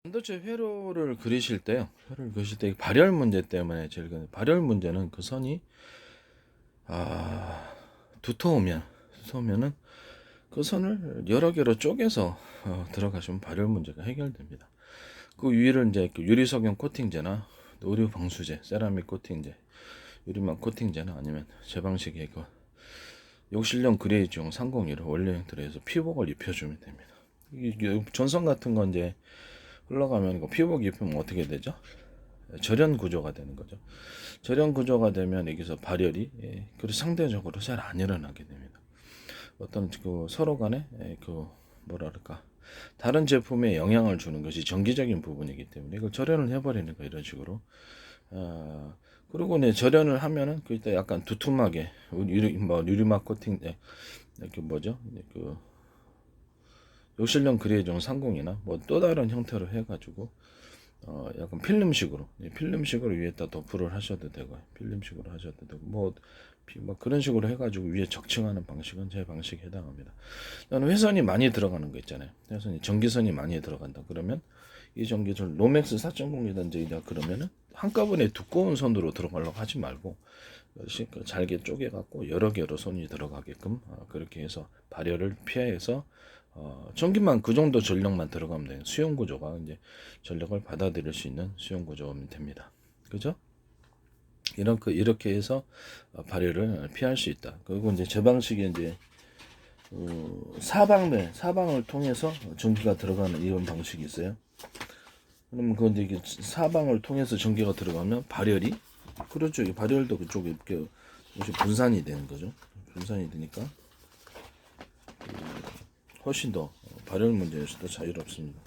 반도체 회로를 그리실 때요. 회로를 그리실 때 발열 문제 때문에 제일 발열 문제는 그 선이 두터우면은 그 선을 여러 개로 쪼개서 들어가시면 발열 문제가 해결됩니다. 그 위를 이제 그 유리석용 코팅제나 의류 방수제, 세라믹 코팅제, 유리막 코팅제나 아니면 제 방식의 그 욕실용 그레이지용 301을 원료형 들어서 피복을 입혀주면 됩니다. 이 전선 같은 건 이제 흘러가면 이거 피복 입히면 어떻게 되죠? 절연 구조가 되는 거죠. 절연 구조가 되면 여기서 발열이 그리고 상대적으로 잘 안 일어나게 됩니다. 어떤 그 서로 간에 그 뭐랄까 다른 제품에 영향을 주는 것이 정기적인 부분이기 때문에 이걸 절연을 해버리는 거 이런 식으로. 그리고 네 절연을 하면은 그때 약간 두툼하게 유리막 코팅 그 뭐죠? 그 욕실용 그레이종 30이나 뭐 또 다른 형태로 해가지고 약간 필름식으로 위에다 도프를 하셔도 되고 필름식으로 하셔도 되고 뭐 그런 식으로 해가지고 위에 적층하는 방식은 제 방식에 해당합니다. 저는 회선이 많이 들어가는 거 있잖아요. 회선이 전기선이 많이 들어간다 그러면 이 전기줄 로맥스 4.0이든지 그러면은 한꺼번에 두꺼운 선으로 들어가려고 하지 말고 잘게 쪼개갖고 여러 개로 손이 들어가게끔 그렇게 해서 발열을 피해서 전기만 그 정도 전력만 들어가면 돼요. 수용 구조가 이제 전력을 받아들일 수 있는 수용 구조면 됩니다. 그죠? 이렇게 해서 발열을 피할 수 있다. 그리고 이제 제 방식이 이제 사방을 통해서 전기가 들어가는 이런 방식이 있어요. 그러면 그런데 이게 사방을 통해서 전기가 들어가면 발열이 그렇죠. 이 발열도 그쪽에 이렇게 분산이 되는 거죠. 분산이 되니까 훨씬 더 발열 문제에서도 자유롭습니다.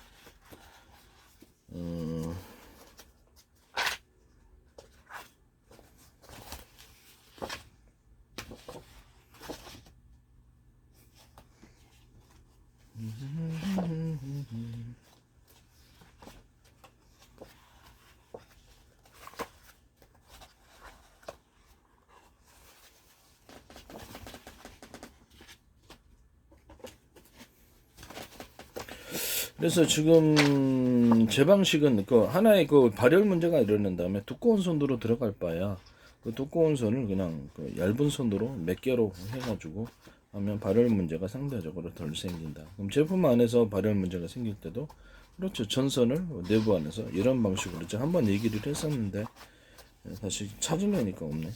그래서 지금 제 방식은 그 하나의 그 발열 문제가 일어난 다음에 두꺼운 선으로 들어갈 바야 그 두꺼운 선을 그냥 그 얇은 선으로 몇 개로 해가지고 하면 발열 문제가 상대적으로 덜 생긴다. 그럼 제품 안에서 발열 문제가 생길 때도 그렇죠. 전선을 내부 안에서 이런 방식으로 제가 한번 얘기를 했었는데 다시 찾으려니까 없네.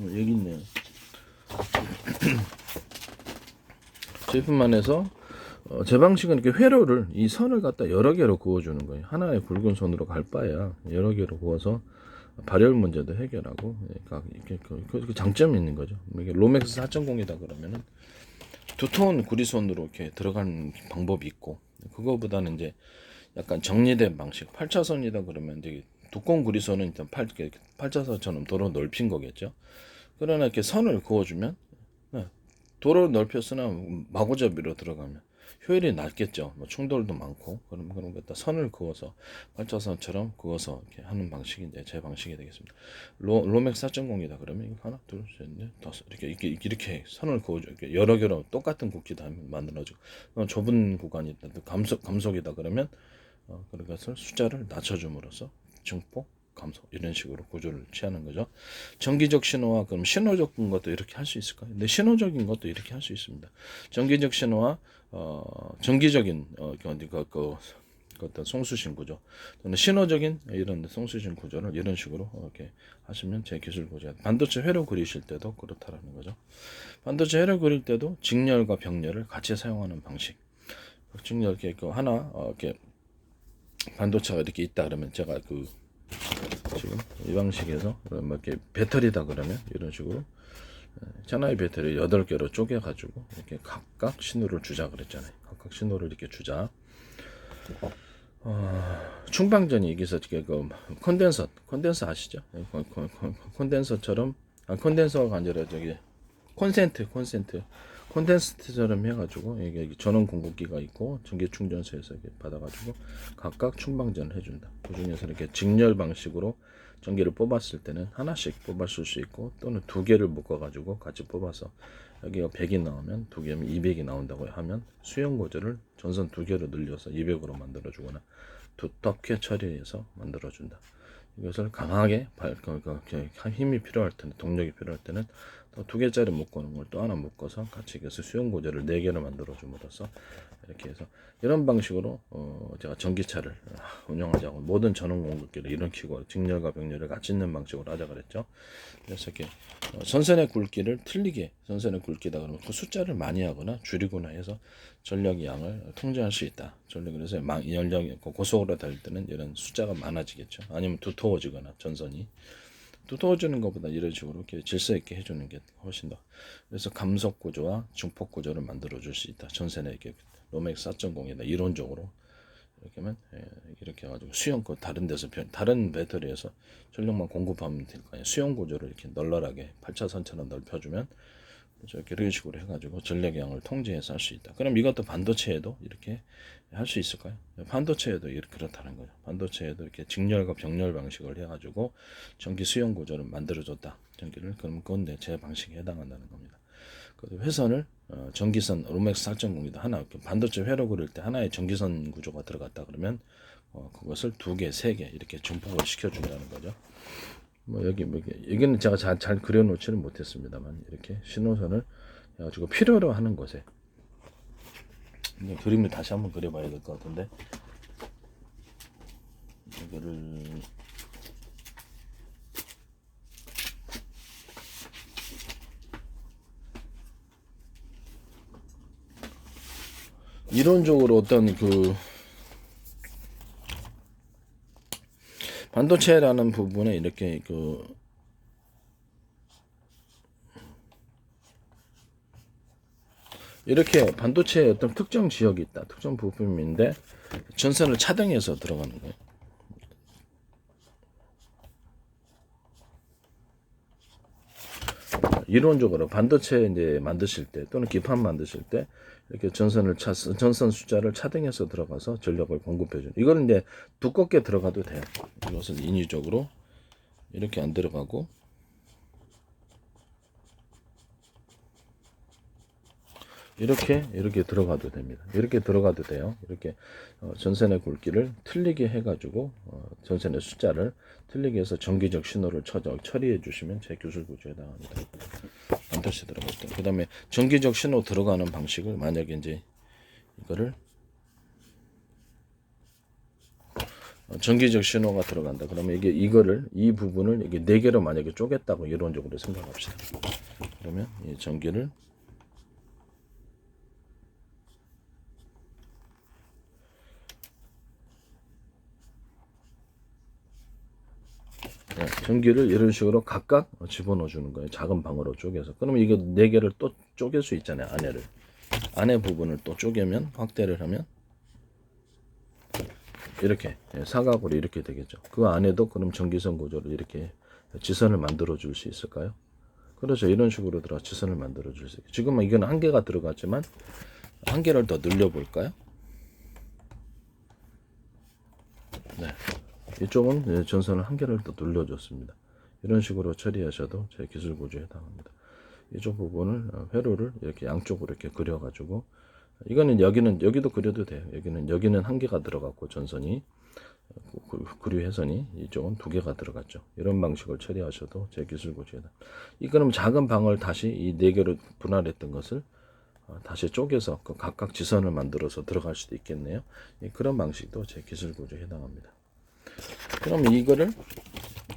여기 있네요. 제품 안에서 제 방식은 이렇게 회로를 이 선을 갖다 여러 개로 그어주는 거예요. 하나의 굵은 선으로 갈 바야 여러 개로 그어서 발열 문제도 해결하고 이렇게 그 장점이 있는 거죠. 이게 로맥스 4.0이다 그러면은 두터운 구리선으로 이렇게 들어가는 방법이 있고 그거보다는 이제 약간 정리된 방식 8차선이다 그러면 되게 두꺼운 구리선은 일단 8차선처럼 도로 넓힌 거겠죠. 그러나 이렇게 선을 그어주면 도로 넓혔으나 마구잡이로 들어가면 효율이 낮겠죠. 뭐 충돌도 많고 그런 것다 선을 그어서 발자선처럼 그어서 이렇게 하는 방식이 이제 제 방식이 되겠습니다. 로맥 4.0이다 그러면 이거 하나, 둘, 셋, 넷, 다섯 이렇게 선을 그어줘. 이렇게 여러 개로 똑같은 굵기다 만들어주고 좁은 구간이다 감속이다 그러면 그런 것을 숫자를 낮춰줌으로써 증폭 감소 이런 식으로 구조를 취하는 거죠. 정기적 신호와 그럼 신호적인 것도 이렇게 할 수 있을까요? 네, 신호적인 것도 이렇게 할 수 있습니다. 정기적 신호와 정기적인 어떤 송수신 구조 또는 신호적인 이런 송수신 구조를 이런 식으로 이렇게 하시면 제 기술 구조 반도체 회로 그리실 때도 그렇다라는 거죠. 반도체 회로 그릴 때도 직렬과 병렬을 같이 사용하는 방식. 직렬 이렇게 하나 이렇게 반도체가 이렇게 있다 그러면 제가 지금 이 방식에서 뭐 이렇게 배터리다 그러면 이런 식으로 하나의 배터리 8개로 쪼개 가지고 이렇게 각각 신호를 주자 그랬잖아요. 각각 신호를 이렇게 주자. 충방전이 여기서 그 콘덴서 아시죠? 콘덴서처럼 콘덴서가 아니라 콘센트처럼 해가지고 이게 전원 공급기가 있고 전기 충전소에서 이렇게 받아가지고 각각 충방전을 해준다. 그 중에서 이렇게 직렬 방식으로 전기를 뽑았을 때는 하나씩 뽑았을 수 있고 또는 두 개를 묶어 가지고 같이 뽑아서 여기가 100이 나오면 두 개면 200이 나온다고 하면 수용 구조를 전선 두 개로 늘려서 200으로 만들어 주거나 두텁게 처리해서 만들어 준다. 이것을 강하게 힘이 필요할 때는, 동력이 필요할 때는 또 두 개짜리 묶어놓은 걸 또 하나 묶어서 같이 이것을 수용 구조를 4개로 만들어 줌으로써 이렇게 해서 이런 방식으로 제가 전기차를 운영하자고 모든 전원 공급기를 이런 키고 직렬과 병렬을 같이 있는 방식으로 하자 그랬죠. 그래서 이렇게 전선의 굵기를 틀리게 전선의 굵기다 그러면 그 숫자를 많이 하거나 줄이거나 해서 전력 양을 통제할 수 있다. 그래서 연력이 고속으로 달릴 때는 이런 숫자가 많아지겠죠. 아니면 두터워지거나 전선이 두터워지는 것보다 이런 식으로 이렇게 질서 있게 해주는 게 훨씬 더. 그래서 감속 구조와 중폭 구조를 만들어 줄 수 있다. 전선에 이렇게 로맥스 4.0이다. 이론적으로 이렇게 하면 이렇게 해가지고 수용구 다른 데서 다른 배터리에서 전력만 공급하면 될 거 아니에요. 수용 구조를 이렇게 널널하게 8차선처럼 넓혀주면 이렇게 이런 식으로 해가지고 전력 양을 통제해서 할 수 있다. 그럼 이것도 반도체에도 이렇게 할 수 있을까요? 반도체에도 이렇게 그렇다는 거죠. 반도체에도 이렇게 직렬과 병렬 방식을 해가지고 전기 수용 구조를 만들어줬다. 전기를 그럼 그건 제 방식에 해당한다는 겁니다. 그 회선을 전기선 로맥스 4.0이다 하나 반도체 회로 그릴 때 하나의 전기선 구조가 들어갔다 그러면 그것을 2개, 3개 이렇게 증폭을 시켜준다는 거죠. 여기는 제가 잘 그려놓지는 못했습니다만 이렇게 신호선을 해가지고 필요로 하는 곳에 그림을 다시 한번 그려봐야 될 것 같은데 이거를 이론적으로 어떤 반도체라는 부분에 이렇게 이렇게 반도체의 어떤 특정 지역이 있다. 특정 부품인데 전선을 차등해서 들어가는 거예요. 이론적으로 반도체 이제 만드실 때 또는 기판 만드실 때 이렇게 전선 숫자를 차등해서 들어가서 전력을 공급해 준. 이거는 이제 두껍게 들어가도 돼요. 이것은 인위적으로 이렇게 안 들어가고 이렇게 들어가도 됩니다. 이렇게 들어가도 돼요. 이렇게 전선의 굵기를 틀리게 해가지고 전선의 숫자를 틀리게 해서 정기적 신호를 처리해 주시면 제 기술 구조에 해당합니다. 반도체 들어갈 때. 그 다음에 정기적 신호 들어가는 방식을 만약에 이제 이거를 정기적 신호가 들어간다. 그러면 이거를 이 부분을 이게 4개로 만약에 쪼갰다고 이론적으로 생각합시다. 그러면 이 전기를 전기를 이런 식으로 각각 집어넣어 주는 거예요. 작은 방으로 쪼개서. 그러면 이게 4개를 또 쪼갤 수 있잖아요. 안에 부분을 또 쪼개면 확대를 하면 이렇게 사각으로 이렇게 되겠죠. 그 안에도 그럼 전기선 구조를 이렇게 지선을 만들어 줄 수 있을까요? 그렇죠. 이런 식으로 지선을 만들어 줄 수 있어요. 지금은 이건 한 개가 들어갔지만 한 개를 더 늘려 볼까요? 네. 이쪽은 전선을 한 개를 더 늘려줬습니다. 이런 식으로 처리하셔도 제 기술 구조에 해당합니다. 이쪽 부분을 회로를 이렇게 양쪽으로 이렇게 그려가지고 이거는 여기도 그려도 돼요. 여기는 한 개가 들어갔고 전선이 구류 회선이 이쪽은 2개가 들어갔죠. 이런 방식을 처리하셔도 제 기술 구조에다. 이거는 작은 방을 다시 이 4개로 분할했던 것을 다시 쪼개서 각각 지선을 만들어서 들어갈 수도 있겠네요. 그런 방식도 제 기술 구조에 해당합니다. 그럼 이거를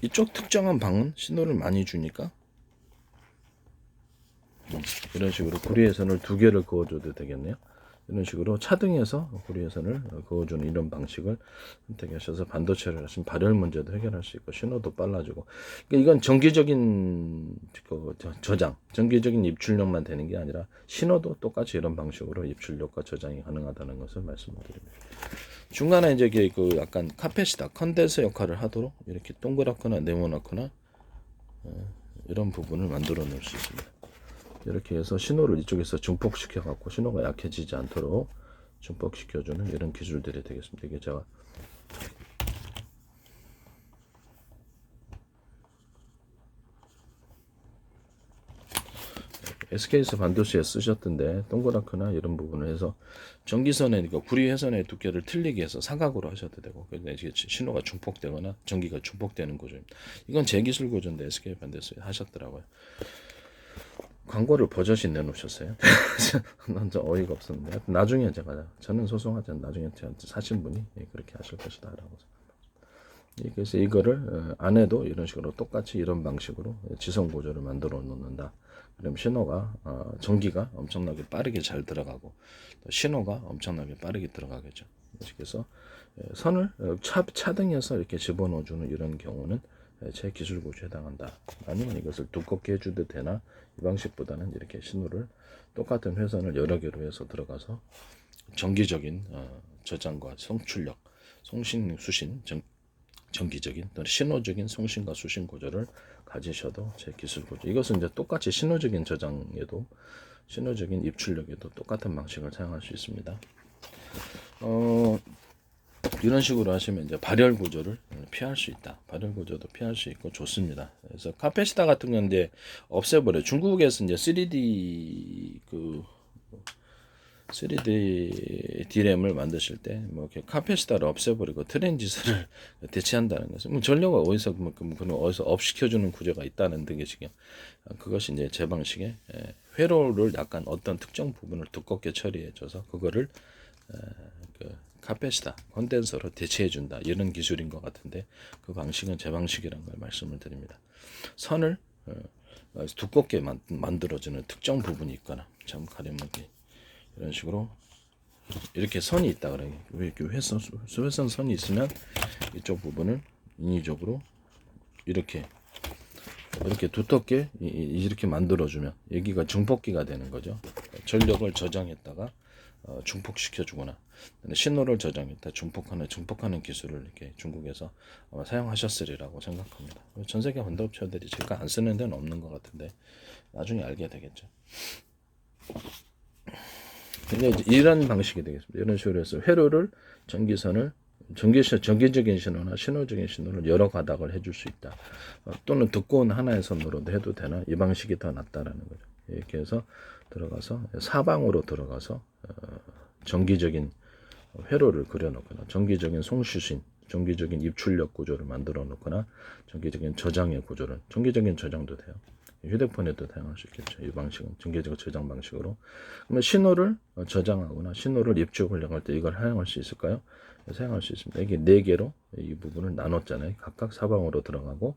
이쪽 특정한 방은 신호를 많이 주니까 이런 식으로 구리회선을 2개를 그어줘도 되겠네요. 이런 식으로 차등해서 구리회선을 그어주는 이런 방식을 선택하셔서 반도체를 하시면 발열 문제도 해결할 수 있고 신호도 빨라지고 그러니까 이건 정기적인 저장, 정기적인 입출력만 되는 게 아니라 신호도 똑같이 이런 방식으로 입출력과 저장이 가능하다는 것을 말씀드립니다. 중간에 이제 약간 카펫이다 컨덴서 역할을 하도록 이렇게 동그랗거나 네모나거나 이런 부분을 만들어 놓을 수 있습니다. 이렇게 해서 신호를 이쪽에서 증폭시켜 갖고 신호가 약해지지 않도록 증폭시켜 주는 이런 기술들이 되겠습니다. 이게 제가 SK에서 반도체에 쓰셨던데 동그랗거나 이런 부분을 해서 전기선에 그러니까 구리 회선의 두께를 틀리게 해서 사각으로 하셔도 되고 근데 이게 신호가 중폭되거나 전기가 중폭되는 구조입니다. 이건 제 기술 구조인데 SK 반도체에 하셨더라고요. 광고를 버젓이 내놓으셨어요. 난 좀 어이가 없었는데 나중에 저는 소송하지 않 나중에 저한테 사신 분이 그렇게 하실 것이다라고. 그래서 이거를 안 해도 이런 식으로 똑같이 이런 방식으로 지선 구조를 만들어 놓는다. 그럼 신호가 전기가 엄청나게 빠르게 잘 들어가고 또 신호가 엄청나게 빠르게 들어가겠죠. 그래서 선을 차등해서 이렇게 집어넣어주는 이런 경우는 제 기술 구조에 해당한다. 아니면 이것을 두껍게 해주도 되나 이 방식보다는 이렇게 신호를 똑같은 회선을 여러 개로 해서 들어가서 정기적인 저장과 송출력, 송신, 수신, 정기적인 또는 신호적인 송신과 수신 구조를 가지셔도 제 기술 구조. 이것은 이제 똑같이 신호적인 저장에도 신호적인 입출력에도 똑같은 방식을 사용할 수 있습니다. 이런 식으로 하시면 이제 발열 구조를 피할 수 있다. 발열 구조도 피할 수 있고 좋습니다. 그래서 카페시타 같은 건 이제 없애버려. 중국에서 이제 3D D램을 만드실 때 뭐 이렇게 카페시타를 없애버리고 트랜지스를 대체한다는 것은 뭐 전력을 어디서 어디서 업 시켜주는 구조가 있다는 등의 그것이 이제 제 방식의 회로를 약간 어떤 특정 부분을 두껍게 처리해줘서 그거를 그 카페시타 컨덴서로 대체해준다 이런 기술인 것 같은데 그 방식은 제 방식이라는 걸 말씀을 드립니다. 선을 두껍게 만들어주는 특정 부분이 있거나 참 가려면 이런 식으로 이렇게 선이 있다 그래요. 이렇게 회선 선이 있으면 이쪽 부분을 인위적으로 이렇게 두텁게 이렇게 만들어주면 여기가 중폭기가 되는 거죠. 전력을 저장했다가 중폭시켜주거나 신호를 저장했다 중폭하는 기술을 이렇게 중국에서 아마 사용하셨으리라고 생각합니다. 전 세계 반도체들이 제가 안 쓰는 데는 없는 것 같은데 나중에 알게 되겠죠. 근데 이런 방식이 되겠습니다. 이런 식으로 해서 회로를 전기선을 정기적인 신호나 신호적인 신호를 여러 가닥을 해줄 수 있다. 또는 두꺼운 하나의 선으로도 해도 되나 이 방식이 더 낫다라는 거죠. 이렇게 해서 들어가서 사방으로 들어가서 정기적인 회로를 그려놓거나 정기적인 송수신, 정기적인 입출력 구조를 만들어 놓거나 정기적인 저장의 구조를 정기적인 저장도 돼요. 휴대폰에도 사용할 수 있겠죠. 이 방식은 정기적 저장 방식으로. 그러면 신호를 저장하거나 신호를 입출하려고 할 때 이걸 사용할 수 있을까요? 사용할 수 있습니다. 이게 4개로 이 부분을 나눴잖아요. 각각 사방으로 들어가고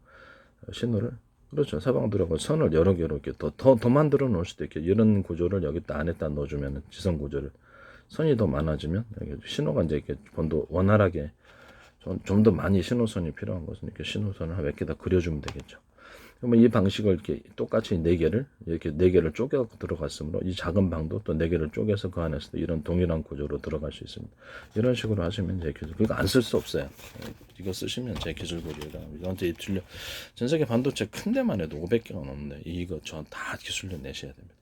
신호를 그렇죠. 사방 들어가고 선을 여러 개로 이렇게 더 만들어 놓을 수도 있게 이런 구조를 여기다 안에다 넣어주면 지선 구조를 선이 더 많아지면 신호가 이제 이렇게 번도 원활하게 좀 더 많이 신호선이 필요한 것은 이렇게 신호선을 몇 개 다 그려주면 되겠죠. 그러면 이 방식을 이렇게 똑같이 4개를 이렇게 4개를 쪼개 들어갔으므로 이 작은 방도 또 4개를 쪼개서 그 안에서도 이런 동일한 구조로 들어갈 수 있습니다. 이런 식으로 하시면 제 기술 그거 안 쓸 수 없어요. 이거 쓰시면 제 기술 구조가 이한테 입출력 전 세계 반도체 큰 데만 해도 500개가 넘는데 이거 저 다 기술력 내셔야 됩니다.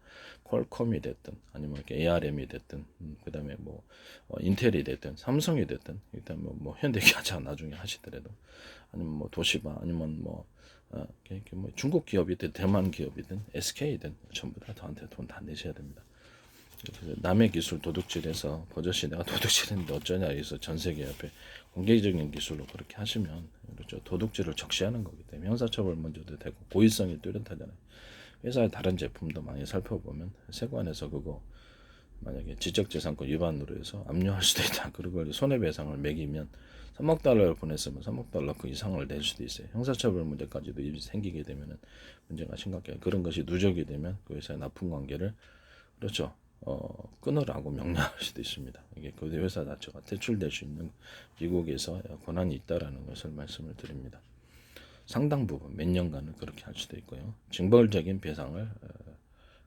퀄컴이 됐든 아니면 이렇게 ARM이 됐든 그다음에 뭐 인텔이 됐든 삼성이 됐든 일단 뭐 현대기아차 나중에 하시더라도 아니면 뭐 도시바 아니면 뭐 중국 기업이든 대만 기업이든 SK든 전부 다 저한테 돈 다 내셔야 됩니다. 남의 기술 도둑질해서 버젓이 내가 도둑질했는데 어쩌냐 해서 전 세계 앞에 공개적인 기술로 그렇게 하시면 그렇죠. 도둑질을 적시하는 거기 때문에 형사처벌 문제도 되고 고의성이 뚜렷하잖아요. 회사의 다른 제품도 많이 살펴보면 세관에서 그거 만약에 지적재산권 위반으로 해서 압류할 수도 있다. 그리고 손해배상을 매기면 3억 달러를 보냈으면 3억 달러 그 이상을 낼 수도 있어요. 형사처벌 문제까지도 생기게 되면 문제가 심각해요. 그런 것이 누적이 되면 그 회사의 납품 관계를 그렇죠. 끊으라고 명령할 수도 있습니다. 이게 그 회사 자체가 퇴출될 수 있는 미국에서 권한이 있다라는 것을 말씀을 드립니다. 상당 부분 몇 년간은 그렇게 할 수도 있고요. 징벌적인 배상을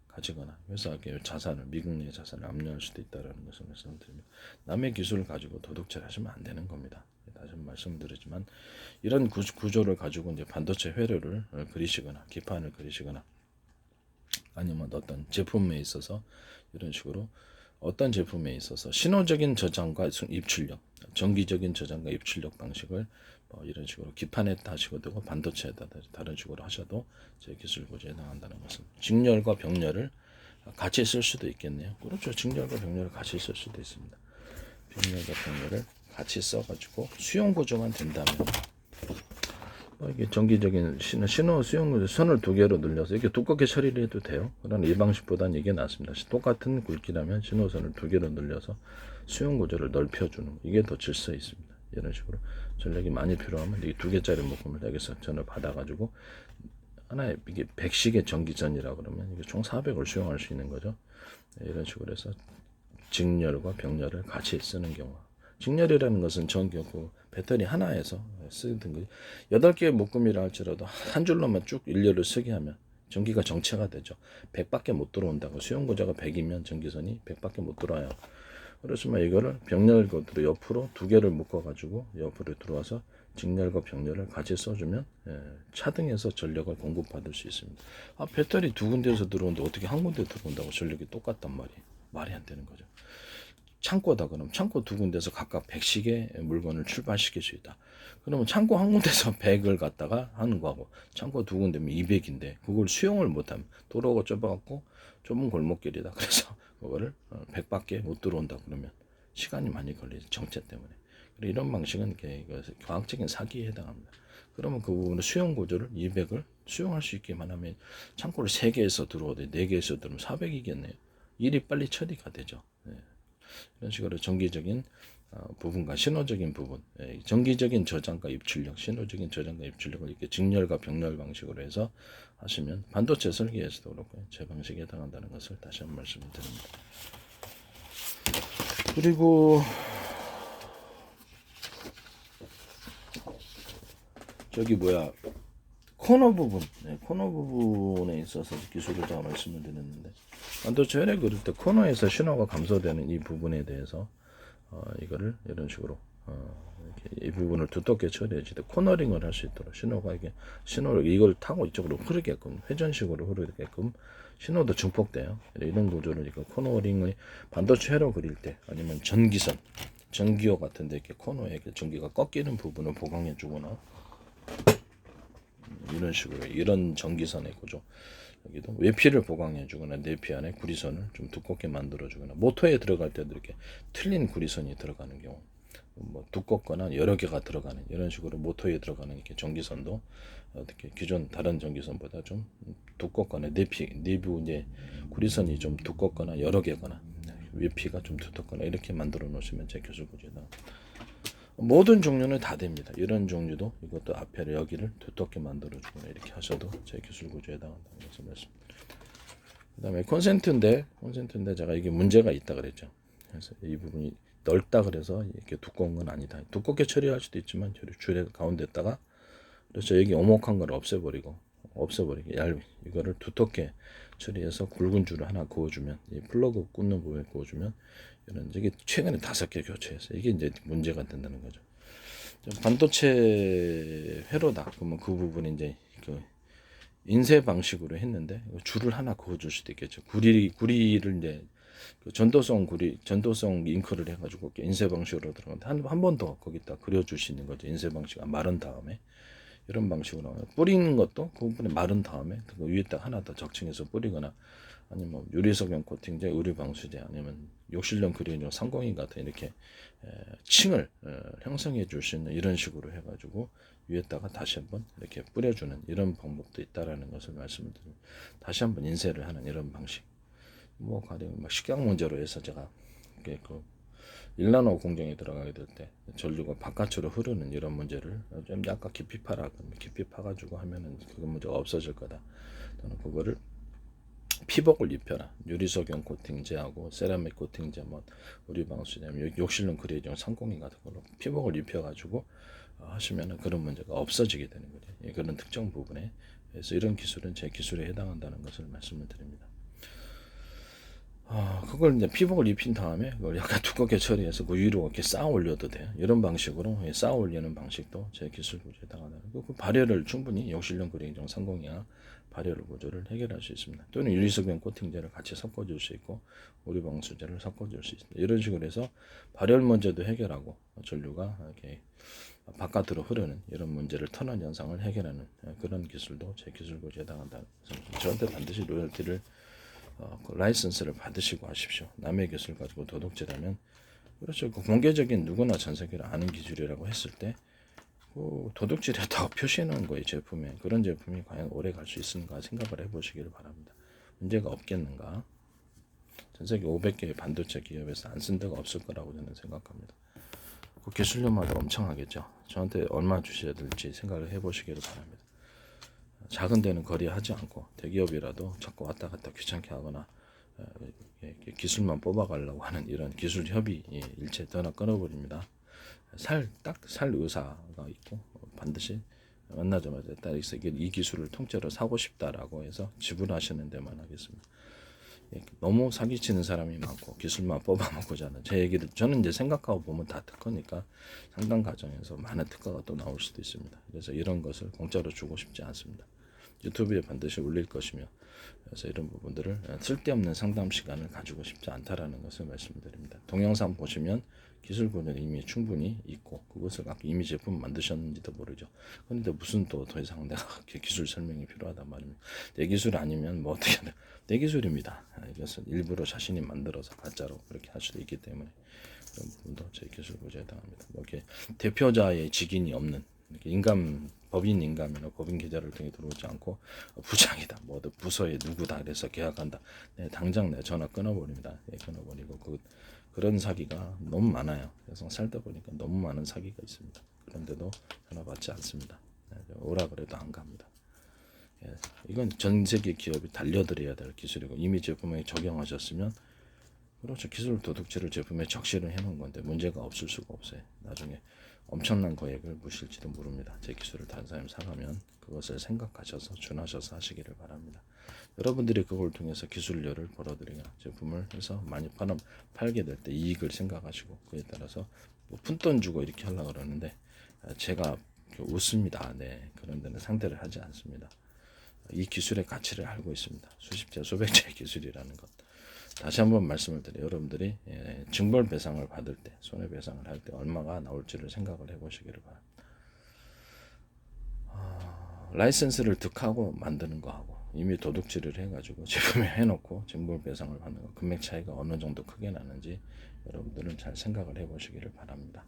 가지거나 회사의 자산을 미국 내 자산을 압류할 수도 있다라는 것을 말씀드립니다. 남의 기술을 가지고 도둑질 하시면 안 되는 겁니다. 다시 한번 말씀드리지만 이런 구조를 가지고 이제 반도체 회로를 그리시거나 기판을 그리시거나 아니면 어떤 제품에 있어서 이런 식으로 어떤 제품에 있어서 신호적인 저장과 입출력, 정기적인 저장과 입출력 방식을 이런 식으로 기판에 하시고 되고 반도체에다 다른 식으로 하셔도 제 기술 구조에 해당한다는 것은 직렬과 병렬을 같이 쓸 수도 있겠네요. 그렇죠. 직렬과 병렬을 같이 쓸 수도 있습니다. 병렬과 병렬을 같이 써가지고 수용 구조만 된다면 이게 정기적인 신호 수용 구조 선을 두 개로 늘려서 이렇게 두껍게 처리를 해도 돼요. 그러나 이 방식보다는 이게 낫습니다. 똑같은 굵기라면 신호선을 두 개로 늘려서 수용 구조를 넓혀주는 이게 더 질서 있습니다. 이런 식으로 전력이 많이 필요하면 이 두 개짜리 묶음을 여기서 전을 받아가지고 하나의 이게 100식의 전기전이라고 그러면 이게 총 400을 수용할 수 있는 거죠. 이런 식으로 해서 직렬과 병렬을 같이 쓰는 경우. 직렬이라는 것은 전기구 배터리 하나에서 쓰던 거죠. 8개의 묶음이라 할지라도 한 줄로만 쭉 일렬을 쓰게 하면 전기가 정체가 되죠. 100밖에 못 들어온다고. 수용고자가 100이면 전기선이 100밖에 못 들어와요. 그렇지만 이거를 병렬 것으로 옆으로 두 개를 묶어가지고 옆으로 들어와서 직렬과 병렬을 같이 써주면 차등에서 전력을 공급받을 수 있습니다. 배터리 두 군데에서 들어오는데 어떻게 한 군데 들어온다고 전력이 똑같단 말이에요. 말이 안 되는 거죠. 창고다 그럼 창고 두 군데서 각각 100씩의 물건을 출발시킬 수 있다. 그러면 창고 한 군데서 100을 갖다가 하는 거하고 창고 두 군데면 200인데 그걸 수용을 못하면 도로가 좁아갖고 좁은 골목길이다. 그래서 그거를 100밖에 못 들어온다 그러면 시간이 많이 걸리죠. 정체 때문에. 이런 방식은 과학적인 사기에 해당합니다. 그러면 그 부분을 수용 구조를 200을 수용할 수 있게만 하면 창고를 3개에서 들어오되 4개에서 들어오면 400이겠네요. 일이 빨리 처리가 되죠. 이런 식으로 정기적인 부분과 신호적인 부분, 정기적인 저장과 입출력, 신호적인 저장과 입출력을 이렇게 직렬과 병렬 방식으로 해서 하시면 반도체 설계에서도 그렇고 제 방식에 해당한다는 것을 다시 한번 말씀을 드립니다. 그리고 저기 코너 부분, 코너 부분에 있어서 기술을 다 말씀을 드렸는데 반도체 혈액 그릴 때 코너에서 신호가 감소되는 이 부분에 대해서 이거를 이런 식으로 이렇게 이 부분을 두텁게 처리해지 코너링을 할 수 있도록 신호가 신호를 이걸 타고 이쪽으로 흐르게끔 회전식으로 흐르게끔 신호도 증폭돼요. 이런 구조를 코너링의 반도체 혈액 그릴 때 아니면 전기선, 전기호 같은데 이렇게 코너에 전기가 꺾이는 부분을 보강해 주거나 이런 식으로 이런 전기선의 구조 여기도 외피를 보강해 주거나 내피 안에 구리선을 좀 두껍게 만들어 주거나 모터에 들어갈 때도 이렇게 틀린 구리선이 들어가는 경우 두껍거나 여러 개가 들어가는 이런 식으로 모터에 들어가는 이렇게 전기선도 어떻게 기존 다른 전기선보다 좀 두껍거나 내부 이제 구리선이 좀 두껍거나 여러 개거나 외피가 좀 두텁거나 이렇게 만들어 놓으시면 제 기술 구조다. 모든 종류는 다 됩니다. 이런 종류도 이것도 앞에 여기를 두텁게 만들어주거나 이렇게 하셔도 제 기술 구조에 해당한다는 것을 말씀드립니다. 그 다음에 콘센트인데 제가 이게 문제가 있다 그랬죠. 그래서 이 부분이 넓다 그래서 이렇게 두꺼운 건 아니다. 두껍게 처리할 수도 있지만 줄에 가운데다가 그래서 여기 오목한 걸 없애버리게 이거를 두텁게 처리해서 굵은 줄을 하나 그어주면 이 플러그 꽂는 부분에 그어주면 이런 이게 최근에 5개 교체했어요. 이게 이제 문제가 된다는 거죠. 반도체 회로다. 그러면 그 부분이 이제 인쇄 방식으로 했는데 줄을 하나 그어줄 수도 있겠죠. 구리를 이제 전도성 잉크를 해가지고 인쇄 방식으로 들어가는데 한 번 더 거기다 그려줄 수 있는 거죠. 인쇄 방식 마른 다음에 이런 방식으로 뿌리는 것도 그 부분에 마른 다음에 그 위에다 하나 더 적층해서 뿌리거나 아니면 유리석용 코팅제, 의류 방수제 아니면 욕실용 그린용 상공인 같은 이렇게 층을 형성해 줄 수 있는 이런 식으로 해가지고 위에다가 다시 한번 이렇게 뿌려주는 이런 방법도 있다라는 것을 말씀을 드립니다. 다시 한번 인쇄를 하는 이런 방식. 가령 식량 문제로 해서 제가 그 1나노 공정에 들어가게 될 때 전류가 바깥으로 흐르는 이런 문제를 좀 약간 깊이 파가지고 하면은 그 문제가 없어질 거다. 저는 그거를 피복을 입혀라. 유리석용 코팅제하고 세라믹 코팅제, 우리 방수제, 욕실용 그레이징 상공인 같은 걸로 피복을 입혀가지고 하시면은 그런 문제가 없어지게 되는 거죠. 그런 특정 부분에 그래서 이런 기술은 제 기술에 해당한다는 것을 말씀을 드립니다. 그걸 이제 피복을 입힌 다음에 그걸 약간 두껍게 처리해서 그 위로 이렇게 쌓아 올려도 돼요. 이런 방식으로 쌓아 올리는 방식도 제 기술 구조에 해당하는 그 발열을 충분히 욕실용 그레이징 상공이나 발열 구조를 해결할 수 있습니다. 또는 유리석용 코팅제를 같이 섞어줄 수 있고 우리 방수제를 섞어줄 수 있습니다. 이런 식으로 해서 발열 문제도 해결하고 전류가 이렇게 바깥으로 흐르는 이런 문제를 터널 현상을 해결하는 그런 기술도 제 기술 구조에 해당한다. 저한테 반드시 로열티를 그 라이선스를 받으시고 하십시오. 남의 기술 가지고 도둑질하면 그렇죠. 그 공개적인 누구나 전 세계를 아는 기술이라고 했을 때 도둑질했다고 표시해 놓은 거예요. 제품에. 그런 제품이 과연 오래 갈 수 있는가 생각을 해보시기를 바랍니다. 문제가 없겠는가? 전 세계 500개의 반도체 기업에서 안 쓴 데가 없을 거라고 저는 생각합니다. 그 기술료마다 엄청 하겠죠. 저한테 얼마 주셔야 될지 생각을 해보시기를 바랍니다. 작은 데는 거래하지 않고 대기업이라도 자꾸 왔다 갔다 귀찮게 하거나 기술만 뽑아가려고 하는 이런 기술 협의 일체 전화 끊어버립니다. 딱 살 의사가 있고 반드시 만나자마자 딱 이 기술을 통째로 사고 싶다라고 해서 지불하시는 데만 하겠습니다. 너무 사기치는 사람이 많고 기술만 뽑아먹고자 하는 제 얘기를 저는 이제 생각하고 보면 다 특허니까 상당 과정에서 많은 특허가 또 나올 수도 있습니다. 그래서 이런 것을 공짜로 주고 싶지 않습니다. 유튜브에 반드시 올릴 것이며 그래서 이런 부분들을 쓸데없는 상담 시간을 가지고 싶지 않다라는 것을 말씀드립니다. 동영상 보시면 기술군은 이미 충분히 있고 그것을 갖고 이미 제품 만드셨는지도 모르죠. 그런데 무슨 또 더 이상 내가 기술 설명이 필요하단 말입니다. 내 기술 아니면 뭐 어떻게 하냐. 내 기술입니다. 이것은 일부러 자신이 만들어서 가짜로 그렇게 할 수도 있기 때문에 그런 부분도 제 기술 고지에 해당합니다. 뭐 이렇게 대표자의 직인이 없는 법인 인감이나 법인 계좌를 통해 들어오지 않고 부장이다, 뭐 부서의 누구다 그래서 계약한다. 네, 당장 내 전화 끊어버립니다. 네, 끊어버리고 그런 사기가 너무 많아요. 그래서 살다 보니까 너무 많은 사기가 있습니다. 그런데도 전화 받지 않습니다. 네, 오라 그래도 안 갑니다. 예, 이건 전 세계 기업이 달려들어야 될 기술이고 이미 제품에 적용하셨으면 그렇죠. 기술 도둑질을 제품에 적시를 해놓은 건데 문제가 없을 수가 없어요. 나중에 엄청난 거액을 무실지도 모릅니다. 제 기술을 다른 사람이 사가면 그것을 생각하셔서 준하셔서 하시기를 바랍니다. 여러분들이 그걸 통해서 기술료를 벌어들이거나 제품을 해서 많이 팔게 될 때 이익을 생각하시고 그에 따라서 뭐 푼돈 주고 이렇게 하려고 그러는데 제가 웃습니다. 네, 그런 데는 상대를 하지 않습니다. 이 기술의 가치를 알고 있습니다. 수십자 수백자의 기술이라는 것. 다시 한번 말씀을 드려요. 여러분들이 징벌 배상을 받을 때, 손해배상을 할 때 얼마가 나올지를 생각을 해보시기를 바랍니다. 라이센스를 득하고 만드는 거하고 이미 도둑질을 해가지고 제품에 해놓고 징벌 배상을 받는 거 금액 차이가 어느 정도 크게 나는지 여러분들은 잘 생각을 해보시기를 바랍니다.